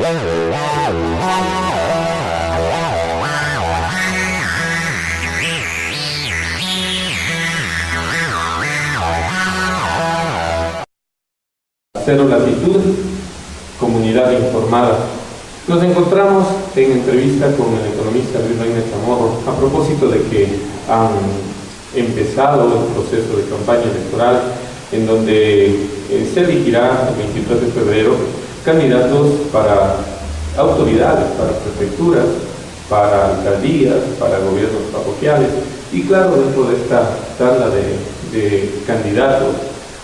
Cero Latitud, comunidad informada. Nos encontramos en entrevista con el economista Luis Reina Chamorro a propósito de que han empezado el proceso de campaña electoral en donde se elegirá el 23 de febrero candidatos para autoridades, para prefecturas, para alcaldías, para gobiernos parroquiales y claro, dentro de esta tabla de candidatos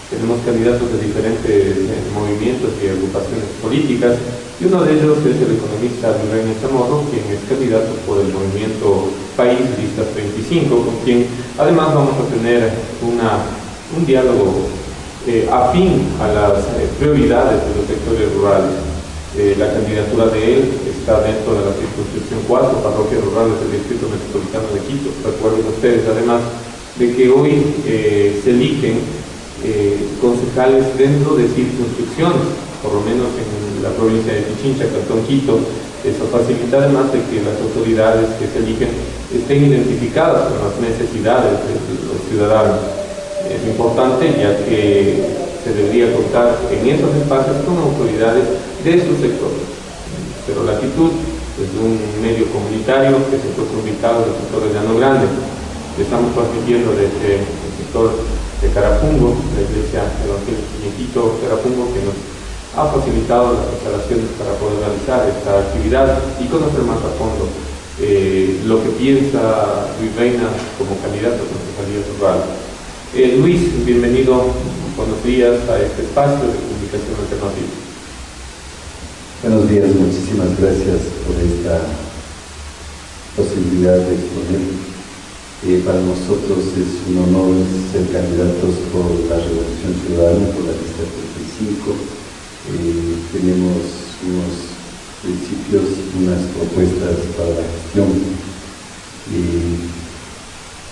tenemos candidatos de diferentes movimientos y agrupaciones políticas y uno de ellos es el economista Luis Reina Chamorro, quien es candidato por el movimiento País Listas 35, con quien además vamos a tener un diálogo afín a las prioridades de los sectores rurales. La candidatura de él está dentro de la circunscripción 4, parroquias rurales del Distrito Metropolitano de Quito. Recuerden ustedes además de que hoy se eligen concejales dentro de circunscripciones, por lo menos en la provincia de Pichincha, Cantón Quito. Eso facilita además de que las autoridades que se eligen estén identificadas con las necesidades de los ciudadanos. Es importante ya que se debería contar en esos espacios con autoridades de sus sectores. Cero Latitud es un medio comunitario que se encuentra ubicado en el sector de Llano Grande. Estamos transmitiendo desde el sector de Carapungo, la Iglesia Evangélica Quito Carapungo, que nos ha facilitado las instalaciones para poder realizar esta actividad y conocer más a fondo lo que piensa Luis Reina como candidato a concejalía rural. Luis, bienvenido, buenos días a este espacio de comunicación alternativa. Buenos días, muchísimas gracias por esta posibilidad de exponer. Para nosotros es un honor ser candidatos por la Revolución Ciudadana, por la lista 35. Tenemos unos principios, unas propuestas para la gestión.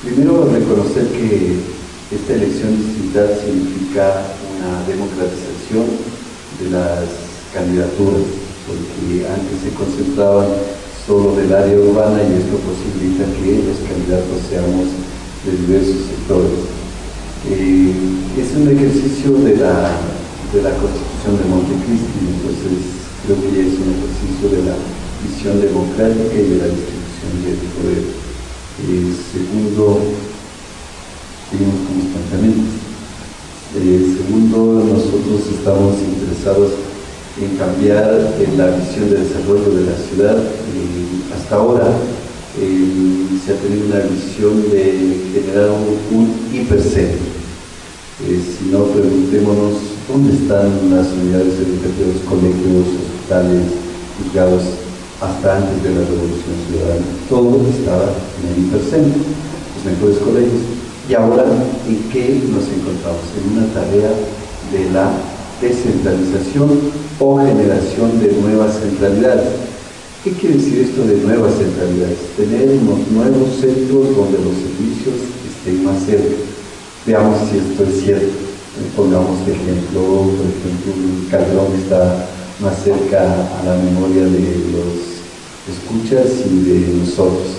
Primero, reconocer que esta elección distrital significa una democratización de las candidaturas, porque antes se concentraban solo del área urbana y esto posibilita que los candidatos seamos de diversos sectores. Es un ejercicio de la Constitución de Montecristi, entonces creo que es un ejercicio de la visión democrática y de la distribución del poder. Segundo, seguimos con los planteamientos. Segundo, nosotros estamos interesados en cambiar la visión de desarrollo de la ciudad. Hasta ahora se ha tenido una visión de generar un hipercentro. Si no, preguntémonos dónde están las unidades educativas, colegios, hospitales, juzgados, hasta antes de la Revolución Ciudadana. Todo estaba en el hipercentro, los mejores colegios. Y ahora, ¿en qué nos encontramos? En una tarea de la descentralización o generación de nuevas centralidades. ¿Qué quiere decir esto de nuevas centralidades? Tener unos nuevos centros donde los servicios estén más cerca. Veamos si esto es cierto. Pongamos de ejemplo, por ejemplo, Calderón está más cerca a la memoria de los escuchas y de nosotros.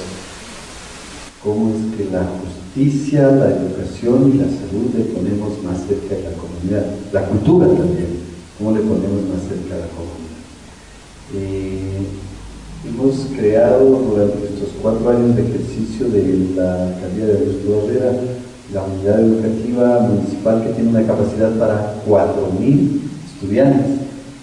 ¿Cómo es que la justicia, la educación y la salud le ponemos más cerca de la comunidad? La cultura también, ¿cómo le ponemos más cerca a la comunidad? Hemos creado durante estos 4 años de ejercicio de la alcaldía de Augusto Barrera la unidad educativa municipal que tiene una capacidad para 4.000 estudiantes.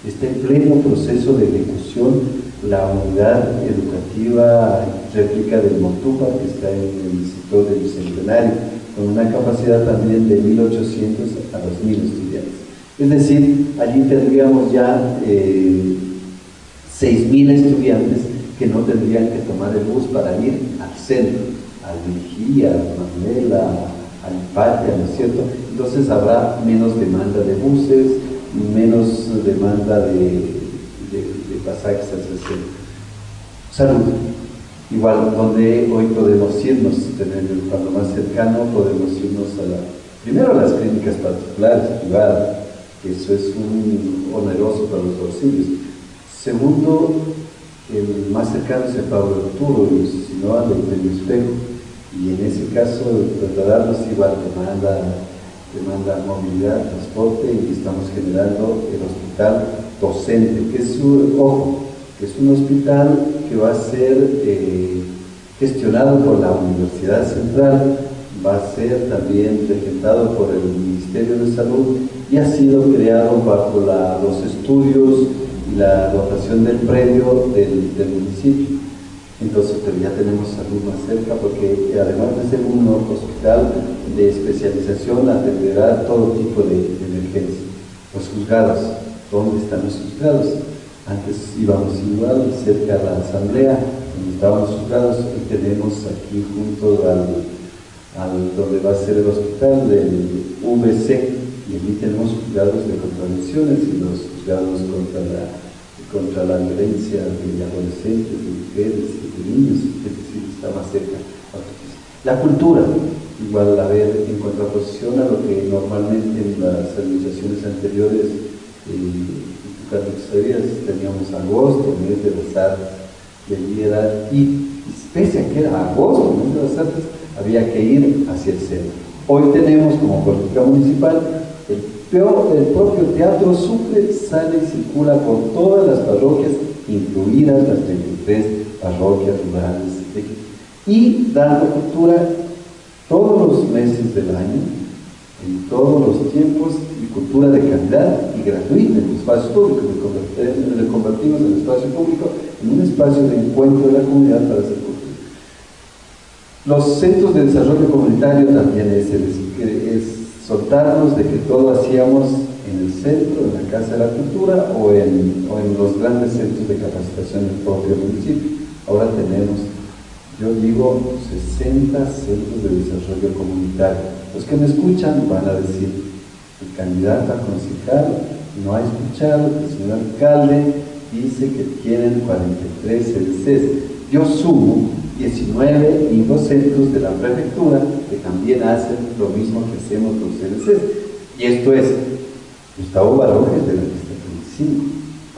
Está en pleno proceso de ejecución la unidad educativa réplica del Motupa, que está en el sector del Bicentenario, con una capacidad también de 1.800 a 2.000 estudiantes. Es decir, allí tendríamos ya 6.000 estudiantes que no tendrían que tomar el bus para ir al centro, al Vigía, al Manuela, al Patria, ¿no es cierto? Entonces habrá menos demanda de buses, menos demanda de pasajes hacia el centro. Salud. Igual, donde hoy podemos irnos, tener el cuadro más cercano, podemos irnos primero a las clínicas particulares, privadas, que eso es un oneroso para los bolsillos. Segundo, el más cercano es el Pablo Arturo, y si no, al Eugenio Espejo. Y en ese caso, trasladarnos igual demanda movilidad, transporte, y estamos generando el hospital docente, que es un hospital que va a ser gestionado por la Universidad Central, va a ser también regentado por el Ministerio de Salud y ha sido creado bajo los estudios y la dotación del predio del municipio. Entonces, pero ya tenemos salud más cerca, porque además de ser un hospital de especialización, atenderá todo tipo de emergencias. Los juzgados, ¿dónde están los juzgados? Antes íbamos igual cerca de la asamblea, donde estaban los juzgados, y tenemos aquí junto al donde va a ser el hospital del VC, y allí tenemos juzgados de contravenciones y los juzgados contra la violencia de adolescentes, de mujeres y de niños, es decir, está más cerca. La cultura, igual a ver, en contraposición a lo que normalmente en las administraciones anteriores, Carlos sabías, teníamos agosto, mes de las artes, y allí era, y pese a que era agosto, mes de las artes, había que ir hacia el centro. Hoy tenemos como política municipal el propio Teatro Sucre sale y circula por todas las parroquias, incluidas las 33 parroquias rurales, y dando cultura todos los meses del año, en todos los tiempos, y cultura de calidad y gratuita en el espacio público. Le convertimos el espacio público en un espacio de encuentro de la comunidad para hacer cultura. Los centros de desarrollo comunitario también es soltarnos de que todo hacíamos en el centro, en la Casa de la Cultura o en los grandes centros de capacitación del propio municipio. Ahora tenemos, yo digo, 60 centros de desarrollo comunitario. Los que me escuchan van a decir, el candidato a concejal no ha escuchado que el señor alcalde dice que tienen 43 CDCs. Yo sumo 19 infocentros de la prefectura que también hacen lo mismo que hacemos los CDCs. Y esto es Gustavo Barojes de la lista 35,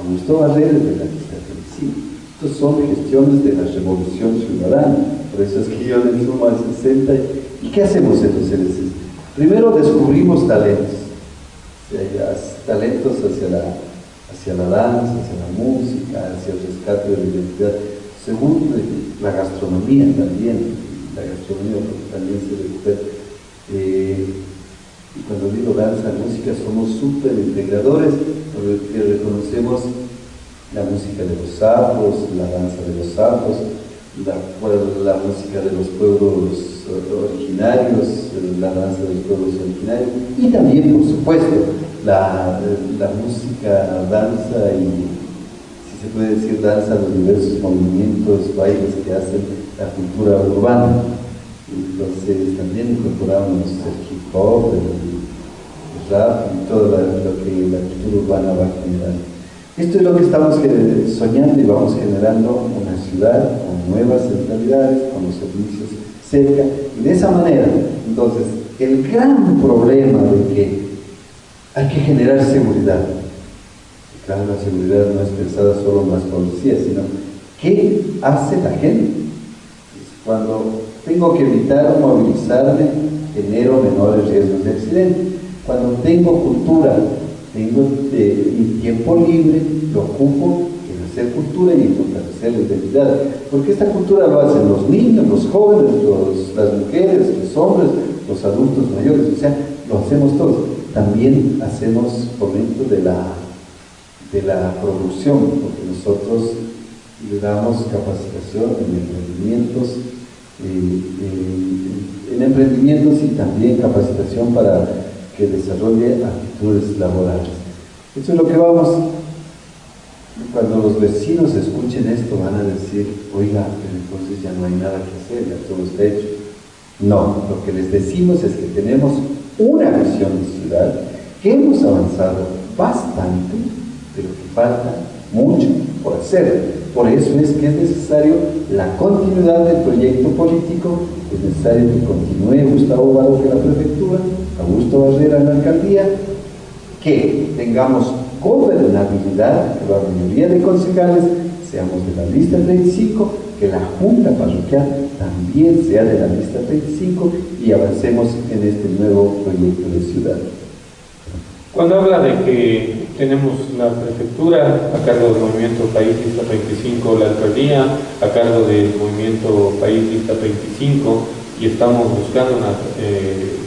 Augusto Barreras de la lista 35. Estos son gestiones de la Revolución Ciudadana, por eso es que yo le sumo al 60. ¿Y qué hacemos en los CDCs? Primero descubrimos talentos, talentos hacia la danza, hacia la música, hacia el rescate de la identidad. Segundo, la gastronomía también, porque también se recupera. Y cuando digo danza, música, somos súper integradores, porque reconocemos la música de los sapos, la danza de los sapos, la música de los pueblos originarios, la danza de los pueblos originarios, y también, por supuesto, la música, danza y, se puede decir, danza, los diversos movimientos, bailes que hacen la cultura urbana. Entonces también incorporamos el hip hop, el rap y todo lo que la cultura urbana va generando. Esto es lo que estamos soñando, y vamos generando una ciudad con nuevas centralidades, con los servicios cerca, y de esa manera. Entonces, el gran problema de que hay que generar seguridad. Claro, la seguridad no es pensada solo en las policías, sino ¿qué hace la gente? Cuando tengo que evitar movilizarme, genero menores riesgos de accidente. Cuando tengo cultura, tengo mi tiempo libre, lo ocupo en hacer cultura y en fortalecer la identidad. Porque esta cultura lo hacen los niños, los jóvenes, las mujeres, los hombres, los adultos mayores, o sea, lo hacemos todos. También hacemos fomento de la producción, porque nosotros le damos capacitación en emprendimientos y también capacitación para que desarrolle actitudes laborales. Eso es lo que vamos. Cuando los vecinos escuchen esto van a decir, oiga, pero entonces ya no hay nada que hacer, ya todo está hecho. No, lo que les decimos es que tenemos una visión de ciudad, que hemos avanzado bastante, pero que falta mucho por hacer. Por eso es que es necesario la continuidad del proyecto político, es necesario que continúe Gustavo Barojes en la prefectura, Augusto Barrera en la alcaldía, que tengamos gobernabilidad, que la mayoría de concejales seamos de la lista 35, que la Junta Parroquial también sea de la lista 35 y avancemos en este nuevo proyecto de ciudad. Cuando habla de que tenemos la prefectura a cargo del movimiento País Lista 35, la alcaldía a cargo del movimiento País Lista 35, y estamos buscando una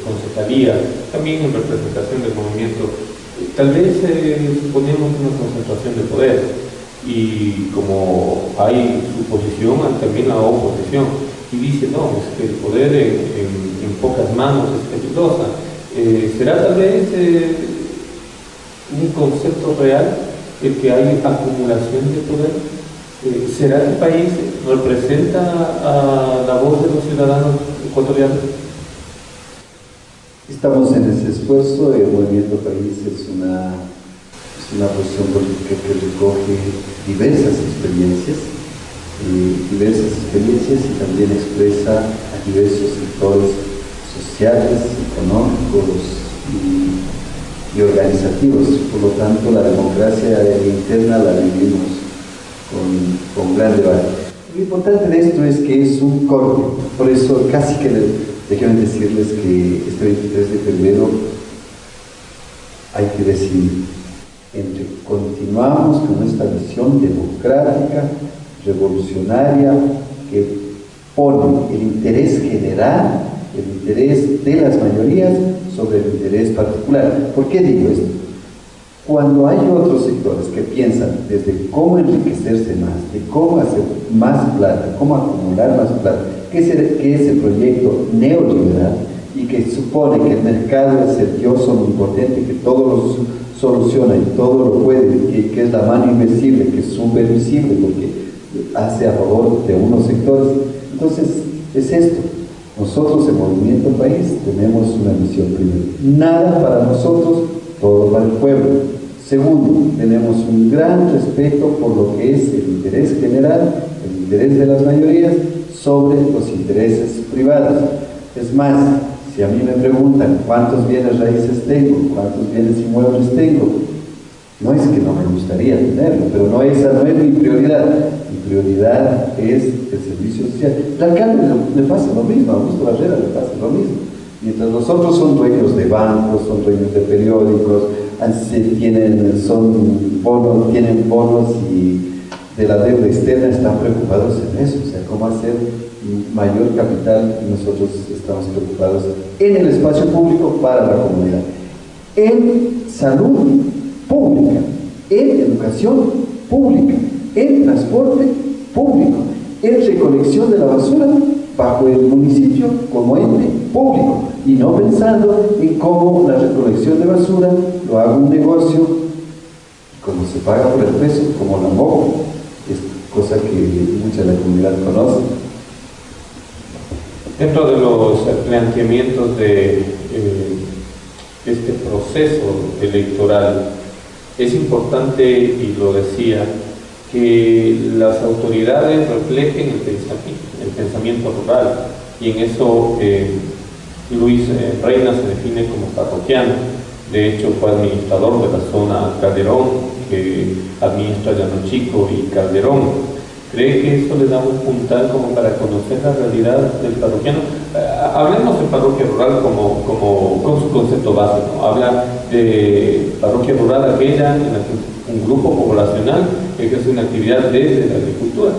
concejalía también en representación del movimiento, tal vez suponemos una concentración de poder, y como hay suposición, hay también la oposición, y dice, no, es que el poder en pocas manos es peligrosa. ¿Será tal vez un concepto real el que hay acumulación de poder? ¿Será que el país representa a la voz de los ciudadanos ecuatorianos? Estamos en ese esfuerzo. El Movimiento País es una posición política que recoge diversas experiencias y también expresa a diversos sectores sociales, económicos y organizativos. Por lo tanto, la democracia interna la vivimos con gran debate. Lo importante de esto es que es un corte, por eso casi que déjenme decirles que este 23 de febrero hay que decidir entre continuamos con esta visión democrática, revolucionaria, que pone el interés general, el interés de las mayorías sobre el interés particular. ¿Por qué digo esto? Cuando hay otros sectores que piensan desde cómo enriquecerse más, de cómo hacer más plata, cómo acumular más plata, que ese proyecto neoliberal y que supone que el mercado es el dios omnipotente, que todo lo soluciona y todo lo puede, que es la mano invisible, que es supervisible porque hace a favor de unos sectores. Entonces, es esto. Nosotros en Movimiento País tenemos una misión primero. Nada para nosotros, todo para el pueblo. Segundo, tenemos un gran respeto por lo que es el interés general, el interés de las mayorías sobre los intereses privados. Es más, si a mí me preguntan cuántos bienes raíces tengo, cuántos bienes inmuebles tengo, no es que no me gustaría tenerlo, pero esa no es mi prioridad. Mi prioridad es el servicio social. Al alcalde le pasa lo mismo, a Augusto Barrera le pasa lo mismo. Mientras los otros son dueños de bancos, son dueños de periódicos, tienen bonos y de la deuda externa, están preocupados en eso, o sea, cómo hacer mayor capital, y nosotros estamos preocupados en el espacio público para la comunidad, en salud pública, en educación pública, en transporte público, en recolección de la basura bajo el municipio como ente público, y no pensando en cómo la recolección de basura lo haga un negocio, como se paga por el peso, como la MOC, es cosa que mucha de la comunidad conoce. Dentro de los planteamientos de este proceso electoral, es importante, y lo decía, que las autoridades reflejen el pensamiento rural, y en eso Luis Reina se define como parroquiano. De hecho, fue administrador de la zona Calderón, que administra Llano Chico y Calderón. ¿Cree que eso le da un puntal como para conocer la realidad del parroquiano? Hablemos de parroquia rural con su concepto básico. Habla de parroquia rural aquella en la que un grupo poblacional ejerce una actividad desde la agricultura,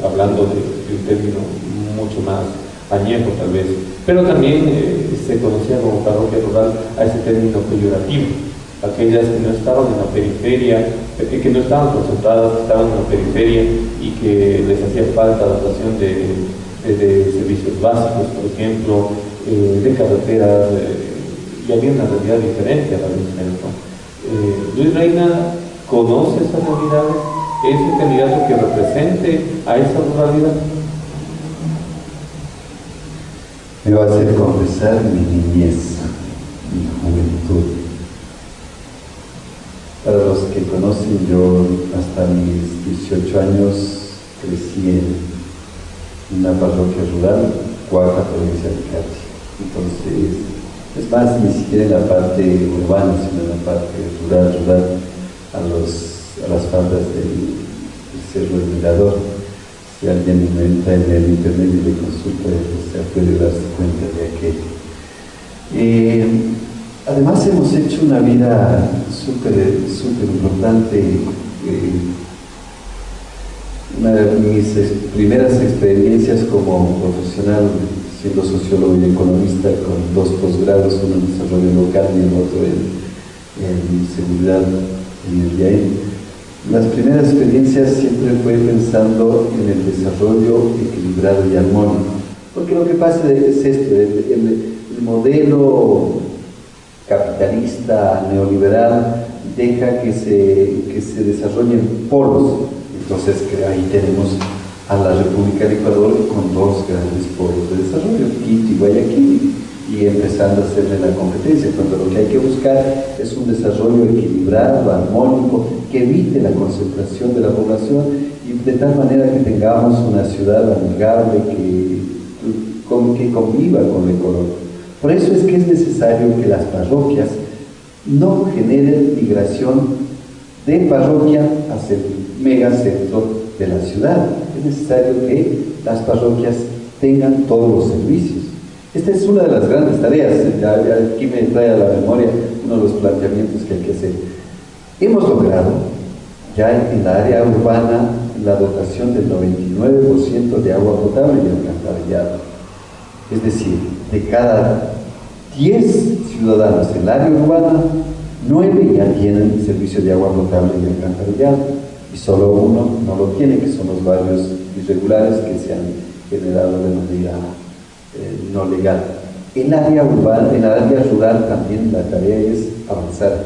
hablando de un término mucho más añejo tal vez, pero también se conocía como parroquia rural a ese término peyorativo, aquellas que no estaban en la periferia, que no estaban concentradas, que estaban en la periferia y que les hacía falta adaptación de servicios básicos, por ejemplo, de carreteras, y había una realidad diferente a la del centro. Luis Reina conoce esas realidades, es un candidato que represente a esa ruralidad. Me va a hacer confesar mi niñez, mi juventud. Para los que conocen, yo hasta mis 18 años crecí en una parroquia rural, Cuaca, provincia de Cati. Entonces, es más, ni siquiera en la parte urbana, sino en la parte rural. a las faldas del Cerro del Mirador. Si alguien entra en el internet y le consulta, puede darse cuenta de aquello. Además hemos hecho una vida súper importante. Una de mis primeras experiencias como profesional, siendo sociólogo y economista, con 2 posgrados, uno en desarrollo local y el otro en seguridad en el IAE. Las primeras experiencias siempre fue pensando en el desarrollo equilibrado y armónico, porque lo que pasa es esto, el modelo capitalista, neoliberal, deja que se desarrollen polos. Entonces ahí tenemos a la República de Ecuador con 2 grandes polos de desarrollo, Quito y Guayaquil, y empezando a hacerle la competencia, cuando lo que hay que buscar es un desarrollo equilibrado, armónico, que evite la concentración de la población y de tal manera que tengamos una ciudad amigable que conviva con lo ecológico. Por eso es que es necesario que las parroquias no generen migración de parroquia hacia el megacentro de la ciudad. Es necesario que las parroquias tengan todos los servicios. Esta es una de las grandes tareas. Aquí me trae a la memoria uno de los planteamientos que hay que hacer. Hemos logrado ya en la área urbana la dotación del 99% de agua potable y alcantarillado. Es decir, de cada 10 ciudadanos en el área urbana, 9 ya tienen servicio de agua potable y alcantarillado, y solo 1 no lo tiene, que son los barrios irregulares que se han generado de manera no legal. En el área urbana, en la área rural también la tarea es avanzar,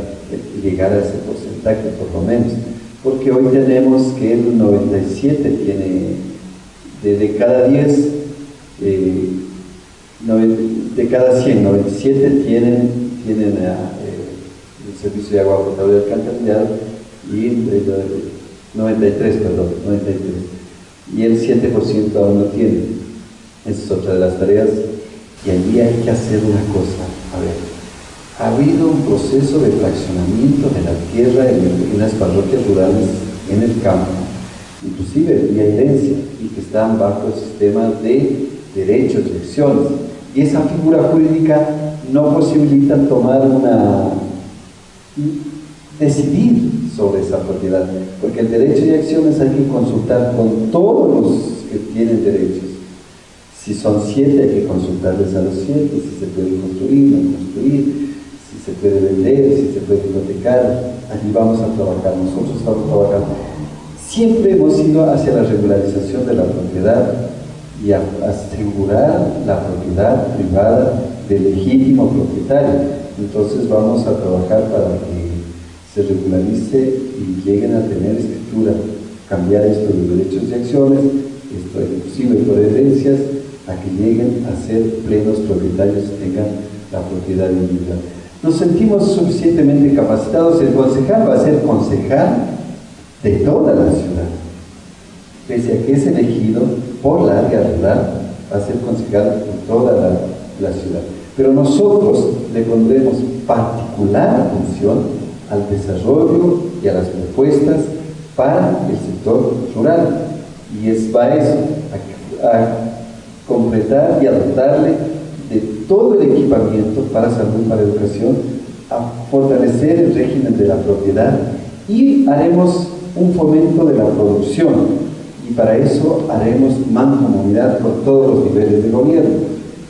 llegar a ese porcentaje por lo menos, porque hoy tenemos que el 97 tiene, de cada 10, de cada 100, 97 tienen el servicio de agua potable y alcantarillado, y 93, y el 7% aún no tiene. Esa es otra de las tareas, y allí hay que hacer una cosa. A ver, ha habido un proceso de fraccionamiento de la tierra en las parroquias rurales en el campo, inclusive vía herencia, y que están bajo el sistema de derechos y acciones, y esa figura jurídica no posibilita decidir sobre esa propiedad, porque el derecho y acciones hay que consultar con todos los que tienen derechos. Si son 7 hay que consultarles a los 7, si se puede construir, no construir, si se puede vender, si se puede hipotecar. Allí vamos a trabajar, nosotros estamos trabajando. Siempre hemos ido hacia la regularización de la propiedad y a asegurar la propiedad privada del legítimo propietario. Entonces vamos a trabajar para que se regularice y lleguen a tener escritura, cambiar esto de derechos y acciones, esto inclusive por herencias, a que lleguen a ser plenos propietarios y tengan la propiedad individual. Nos sentimos suficientemente capacitados. El concejal va a ser concejal de toda la ciudad, pese a que es elegido por la área rural, va a ser concejal en toda la ciudad. Pero nosotros le pondremos particular atención al desarrollo y a las propuestas para el sector rural, y es para eso, a completar y a dotarle de todo el equipamiento para salud, para educación, a fortalecer el régimen de la propiedad, y haremos un fomento de la producción, y para eso haremos mancomunidad con todos los niveles de gobierno.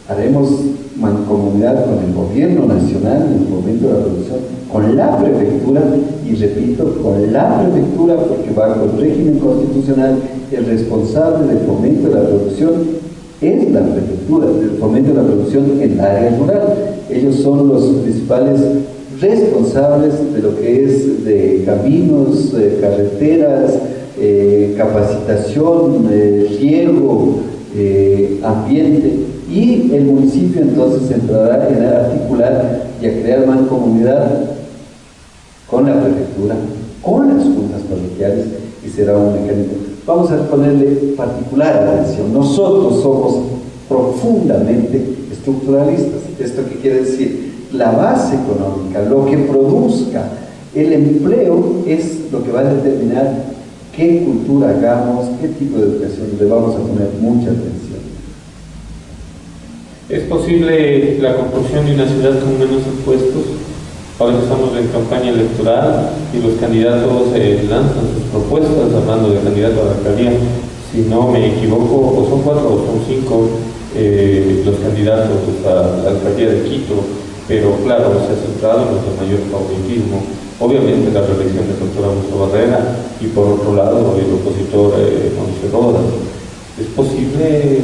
Haremos mancomunidad con el gobierno nacional en el fomento de la producción, con la prefectura, y repito, con la prefectura, porque bajo el régimen constitucional el responsable del fomento de la producción es la prefectura, del fomento de la producción en la área rural. Ellos son los principales responsables de lo que es de caminos, carreteras, capacitación, riego, ambiente, y el municipio entonces entrará en articular y a crear mancomunidad con la prefectura, con las juntas parroquiales, y será un mecanismo. Vamos a ponerle particular atención. Nosotros somos profundamente estructuralistas. ¿Esto qué quiere decir? La base económica, lo que produzca el empleo es lo que va a determinar qué cultura hagamos, qué tipo de educación. Le vamos a poner mucha atención. ¿Es posible la construcción de una ciudad con menos impuestos? Ahora estamos en campaña electoral y los candidatos lanzan sus propuestas, hablando de candidato a la alcaldía. Si no me equivoco, o son 4 o son 5 los candidatos a la alcaldía de Quito, pero claro, se ha centrado en nuestro mayor favoritismo. Obviamente la reelección del doctor Augusto Barrera y por otro lado el opositor Mauricio Rodas. ¿Es posible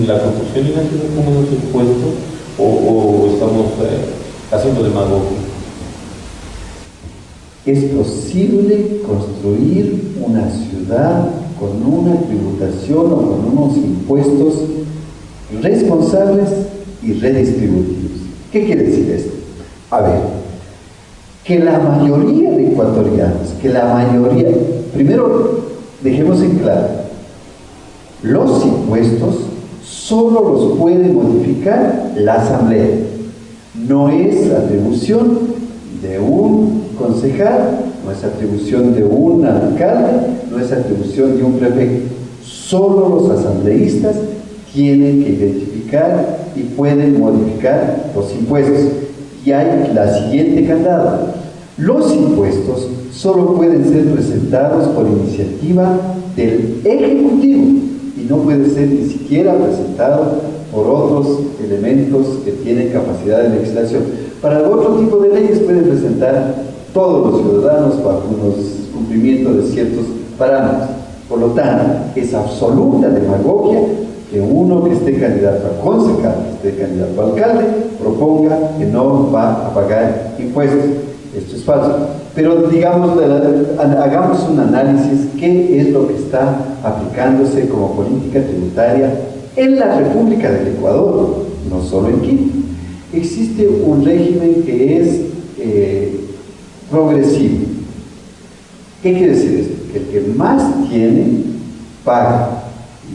la construcción de una ciudad con menos impuestos o estamos haciendo demagogia? Es posible construir una ciudad con una tributación o con unos impuestos responsables y redistributivos. ¿Qué quiere decir esto? A ver, que la mayoría de ecuatorianos, primero dejemos en claro, los impuestos solo los puede modificar la Asamblea. No es atribución de un concejal, no es atribución de un alcalde, no es atribución de un prefecto. Solo los asambleístas tienen que identificar y pueden modificar los impuestos. Y hay la siguiente candada. Los impuestos solo pueden ser presentados por iniciativa del Ejecutivo y no puede ser ni siquiera presentado por otros elementos que tienen capacidad de legislación. Para el otro tipo de leyes pueden presentar todos los ciudadanos bajo unos cumplimiento de ciertos parámetros. Por lo tanto, es absoluta demagogia que uno que esté candidato a concejal, que esté candidato a alcalde, proponga que no va a pagar impuestos. Esto es falso. Pero digamos, hagamos un análisis, qué es lo que está aplicándose como política tributaria en la República del Ecuador, no solo en Quito. Existe un régimen que es progresivo. ¿Qué quiere decir esto? Que el que más tiene, paga.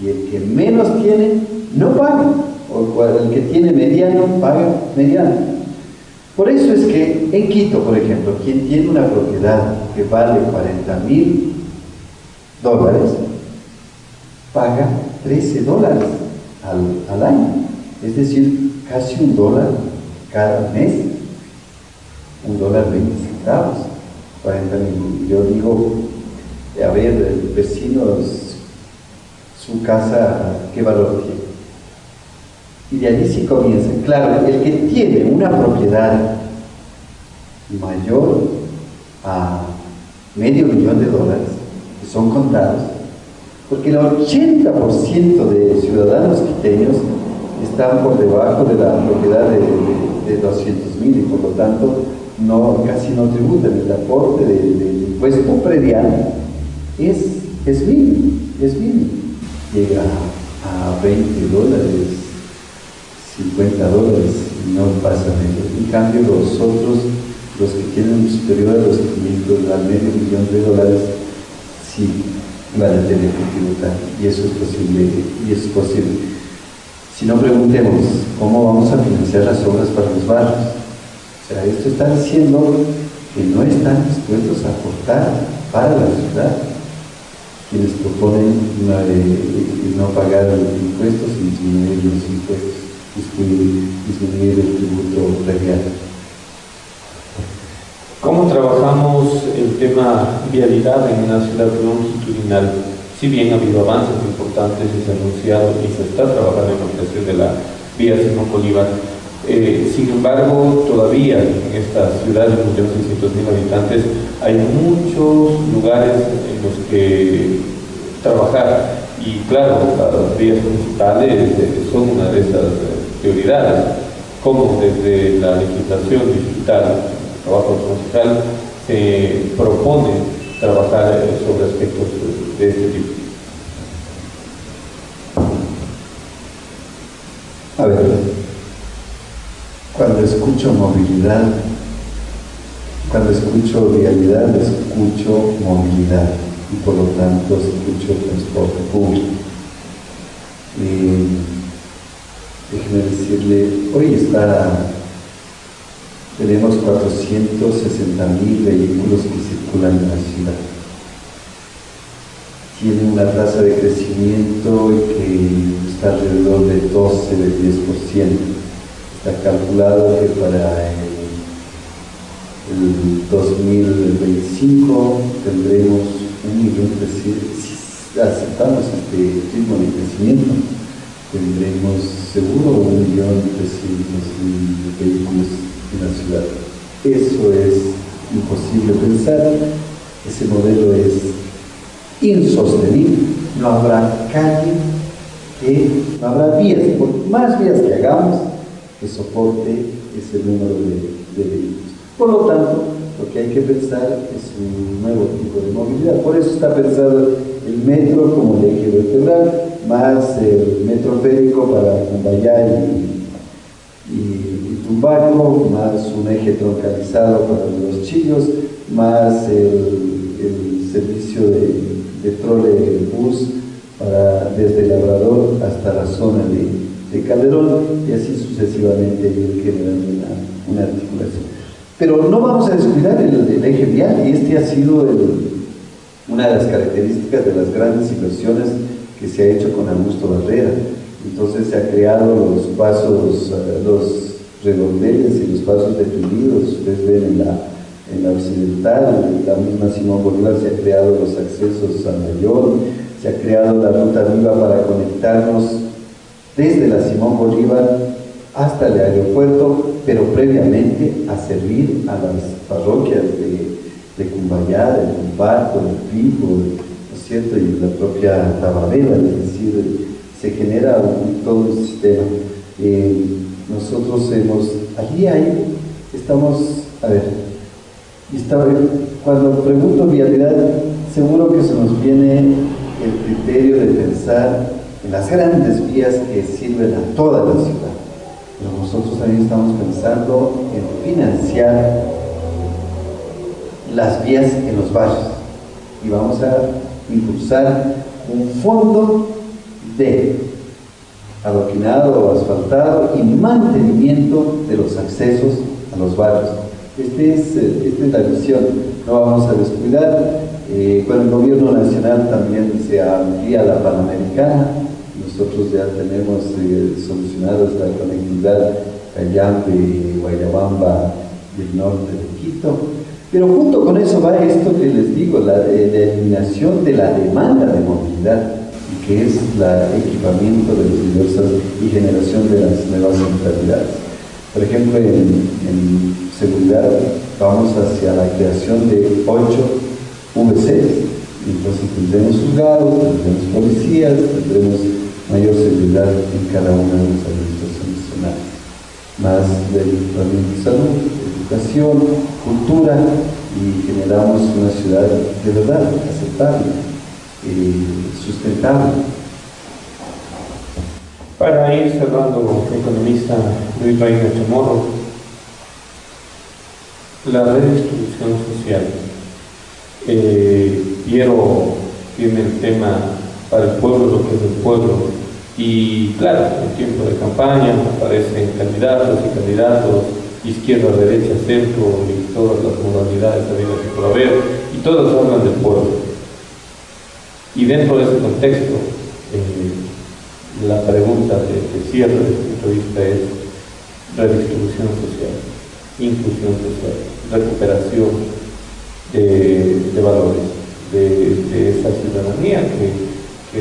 Y el que menos tiene, no paga. O el que tiene mediano, paga mediano. Por eso es que en Quito, por ejemplo, quien tiene una propiedad que vale $40,000, paga $13 al año. Es decir, casi $1 cada mes. $1.20. 40,000. Yo digo, a ver, vecinos, su casa, ¿qué valor tiene? Y de allí sí comienza. Claro, el que tiene una propiedad mayor a $500,000, que son contados, porque el 80% de ciudadanos quiteños están por debajo de la propiedad de 200,000 y por lo tanto casi no tributan. El aporte del impuesto predial es mínimo, llega a $20, $50, y no pasa menos. En cambio, los otros, los que tienen superior a los 500, al $500,000, sí van a tener que tributar, y eso es posible. Si no, preguntemos, ¿cómo vamos a financiar las obras para los barrios? O sea, esto está diciendo que no están dispuestos a aportar para la ciudad quienes proponen no pagar impuestos y disminuir los impuestos, disminuir el tributo predial. ¿Cómo trabajamos el tema vialidad en una ciudad longitudinal? Si bien ha habido avances importantes y se ha anunciado y se está trabajando en la ampliación de la vía Simón Bolívar, sin embargo, todavía en esta ciudad de 1.600.000 habitantes hay muchos lugares en los que trabajar y claro, las vías municipales son una de esas prioridades, como desde la legislación digital, el trabajo concejal, se propone trabajar sobre aspectos de este tipo. A ver, cuando escucho movilidad, cuando escucho vialidad, escucho movilidad y por lo tanto escucho transporte público. Déjeme decirle, hoy está tenemos 460.000 vehículos que circulan en la ciudad. Tiene una tasa de crecimiento que está alrededor de 12, del 10%. Está calculado que para el 2025 tendremos 1.300.000, si aceptamos este ritmo de crecimiento, tendremos seguro 1.300.000 vehículos en la ciudad. Eso es imposible pensar, ese modelo es insostenible, no habrá calle, no habrá vías, por más vías que hagamos, que soporte ese número de vehículos. Por lo tanto, lo que hay que pensar es un nuevo tipo de movilidad. Por eso está pensado el metro como el eje vertebral, más el metro férico para Cumbayá y Tumbaco, más un eje troncalizado para Los Chillos, más el servicio de trolebús desde Labrador hasta la zona de Calderón, y así sucesivamente ir generando una articulación. Pero no vamos a descuidar el eje vial, y este ha sido una de las características de las grandes inversiones que se ha hecho con Augusto Barrera. Entonces se ha creado los pasos, los redondeles y los pasos definidos. Ustedes ven en la occidental, la misma Simón Bolívar, se ha creado los accesos a Mayol, se ha creado la ruta viva para conectarnos desde la Simón Bolívar hasta el aeropuerto, pero previamente a servir a las parroquias de Cumbayá, de Tumbaco, de Pico, ¿no es cierto?, y la propia Tababela, es decir, se genera todo un sistema. Nosotros cuando pregunto vialidad, seguro que se nos viene el criterio de pensar en las grandes vías que sirven a toda la ciudad. Pero nosotros también estamos pensando en financiar las vías en los barrios, y vamos a impulsar un fondo de adoquinado o asfaltado y mantenimiento de los accesos a los barrios. Esta es la visión, no vamos a descuidar. Con el gobierno nacional también se amplía la Panamericana. Nosotros ya tenemos solucionados la conectividad Cayambe, Guayabamba y el norte de Quito. Pero junto con eso va esto que les digo, la eliminación de la demanda de movilidad, y que es el equipamiento de los diversos y generación de las nuevas centralidades. Por ejemplo, en seguridad vamos hacia la creación de 8 VCs. Entonces tendremos juzgados, tendremos policías, tendremos mayor seguridad en cada una de las administraciones zonales, más del equipamiento de salud, educación, cultura, y generamos una ciudad de verdad aceptable, sustentable. Para ir cerrando, economista Luis Reina Chamorro, la redistribución social. Piero tiene el tema para el pueblo, lo que es el pueblo, y claro, en tiempo de campaña aparecen candidatos y candidatos, izquierda, derecha, centro, y todas las modalidades habidas y por haber, y todos hablan del pueblo. Y dentro de ese contexto, la pregunta de cierre de este punto de vista es redistribución social, inclusión social, recuperación de valores, de esa ciudadanía que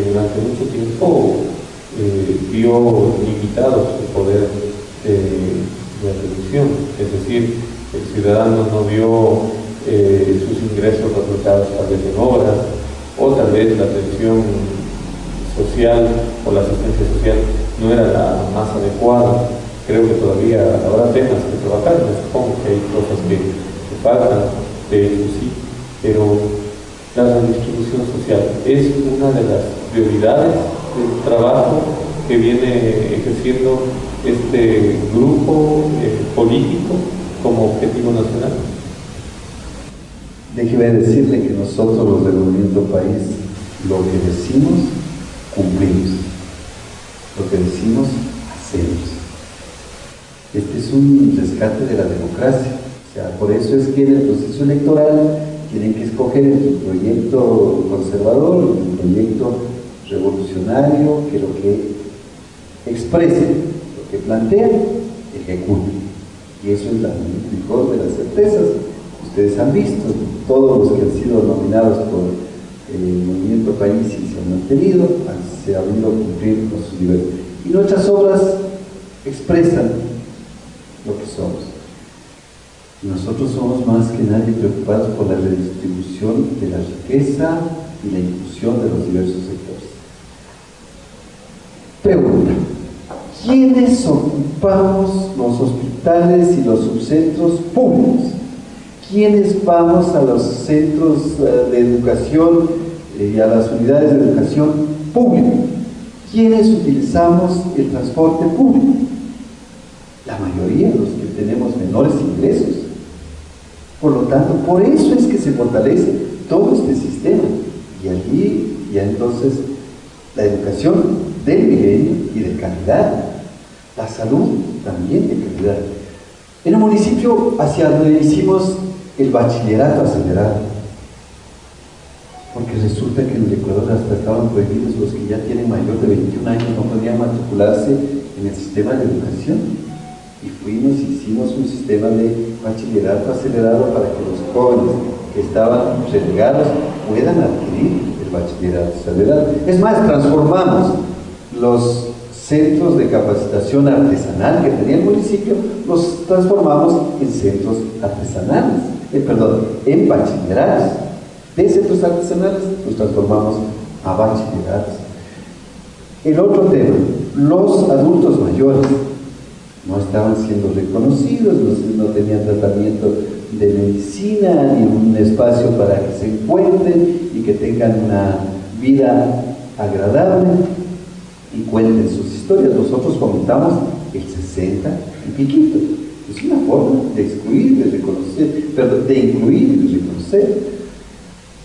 durante mucho tiempo vio limitado su poder de reducción, es decir, el ciudadano no vio sus ingresos reflejados tal vez en obras, o tal vez la atención social o la asistencia social no era la más adecuada. Creo que todavía habrá temas que trabajar, me supongo que hay cosas que faltan, de hecho sí, pero la redistribución social es una de las prioridades del trabajo que viene ejerciendo este grupo político como objetivo nacional. Déjeme decirle que nosotros los del Movimiento País, lo que decimos, cumplimos. Lo que decimos, hacemos. Este es un rescate de la democracia. O sea, por eso es que en el proceso electoral tienen que escoger entre un proyecto conservador y un proyecto revolucionario que lo que exprese, lo que plantea, ejecute. Y eso es la mejor de las certezas. Ustedes han visto, todos los que han sido nominados por el Movimiento País y se han mantenido, se han ido a cumplir con sus deberes. Y nuestras obras expresan lo que somos. Nosotros somos más que nadie preocupados por la redistribución de la riqueza y la inclusión de los diversos sectores. Pregunta: ¿quiénes ocupamos los hospitales y los subcentros públicos? ¿Quiénes vamos a los centros de educación y a las unidades de educación pública? ¿Quiénes utilizamos el transporte público? La mayoría de los que tenemos menores ingresos. Por lo tanto, por eso es que se fortalece todo este sistema. Y allí ya entonces la educación del milenio y de calidad, la salud también de calidad. En el municipio hacia donde hicimos el bachillerato acelerado, porque resulta que en el Ecuador hasta estaban prohibidos los que ya tienen mayor de 21 años, no podían matricularse en el sistema de educación. Y fuimos y hicimos un sistema de bachillerato acelerado para que los jóvenes que estaban relegados puedan adquirir el bachillerato acelerado. Es más, transformamos los centros de capacitación artesanal que tenía el municipio, los transformamos en centros artesanales, en bachilleratos. De centros artesanales los transformamos a bachilleratos. El otro tema, los adultos mayores no estaban siendo reconocidos, no tenían tratamiento de medicina ni un espacio para que se encuentren y que tengan una vida agradable y cuenten sus historias. Nosotros fomentamos el 60 y piquito. Es una forma de excluir, de reconocer, perdón, de incluir y de reconocer.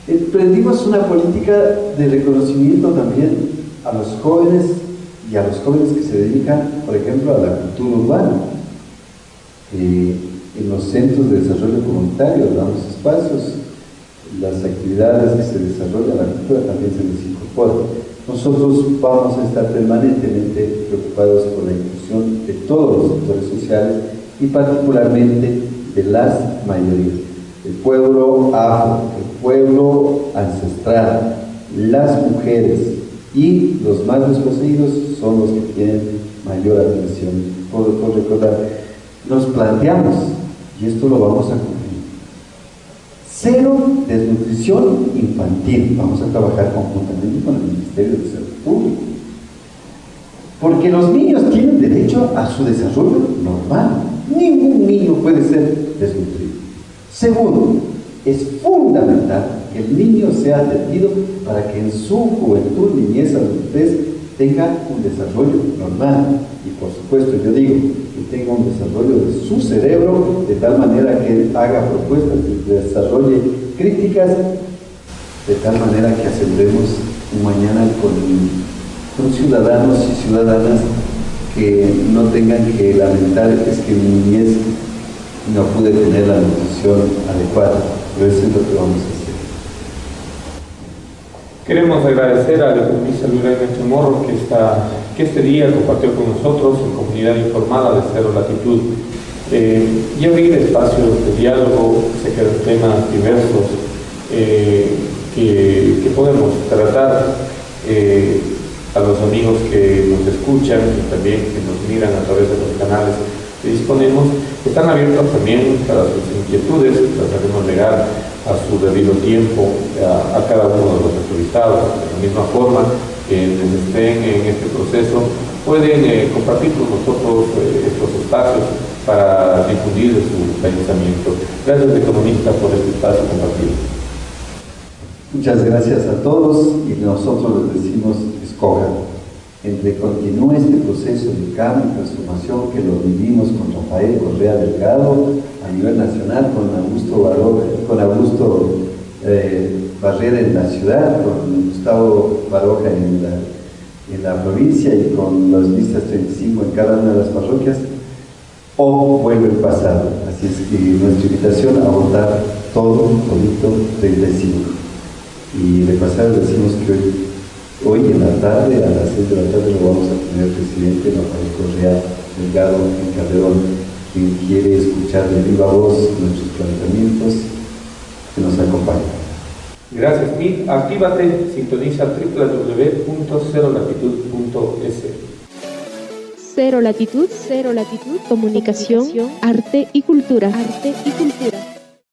Emprendimos una política de reconocimiento también a los jóvenes y a los jóvenes que se dedican, por ejemplo, a la cultura urbana. En los centros de desarrollo comunitario damos espacios, las actividades que se desarrollan, la cultura también se les incorpora. Nosotros vamos a estar permanentemente preocupados por la inclusión de todos los sectores sociales y particularmente de las mayorías. El pueblo afro, el pueblo ancestral, las mujeres y los más desposeídos son los que tienen mayor atención. Por recordar, nos planteamos, y esto lo vamos a cumplir, 0 desnutrición infantil. Vamos a trabajar conjuntamente con el Ministerio de Salud Pública, porque los niños tienen derecho a su desarrollo normal. Ningún niño puede ser desnutrido. Segundo, es fundamental que el niño sea atendido para que en su juventud, niñez, adultez tenga un desarrollo normal. Y por supuesto, yo digo, que tenga un desarrollo de su cerebro de tal manera que él haga propuestas, que desarrolle críticas, de tal manera que aseguremos un mañana con ciudadanos y ciudadanas que no tengan que lamentar es que mi niñez no pude tener la nutrición adecuada. Pero eso es lo que vamos a hacer. Queremos agradecer al economista Luis Reina Chamorro que este día compartió con nosotros en Comunidad Informada de Cero Latitud y abrir espacios de diálogo, sé que de temas diversos que podemos tratar a los amigos que nos escuchan y también que nos miran a través de los canales que disponemos. Están abiertos también para sus inquietudes, las haremos llegar a su debido tiempo a cada uno de los entrevistados. De la misma forma, quienes estén en este proceso pueden compartir con nosotros estos espacios para difundir su pensamiento. Gracias, economista, por este espacio compartido. Muchas gracias a todos y nosotros les decimos, escojan. Entre continúe este proceso de cambio y transformación que lo vivimos con Rafael Correa Delgado a nivel nacional, con Augusto Barrera en la ciudad, con Gustavo Baroja en la provincia y con las listas 35 en cada una de las parroquias. o vuelve el pasado. Así es que nuestra invitación a votar todo, todito, 35. Y de pasado decimos que hoy en la tarde, a las 6 de la tarde, lo vamos a tener el presidente Rafael Correa Delgado en Calderón, quien quiere escuchar de viva voz nuestros planteamientos, que nos acompañe. Gracias, MIT. Actívate, sintoniza www.cerolatitud.es. Cero Latitud, comunicación, arte y cultura.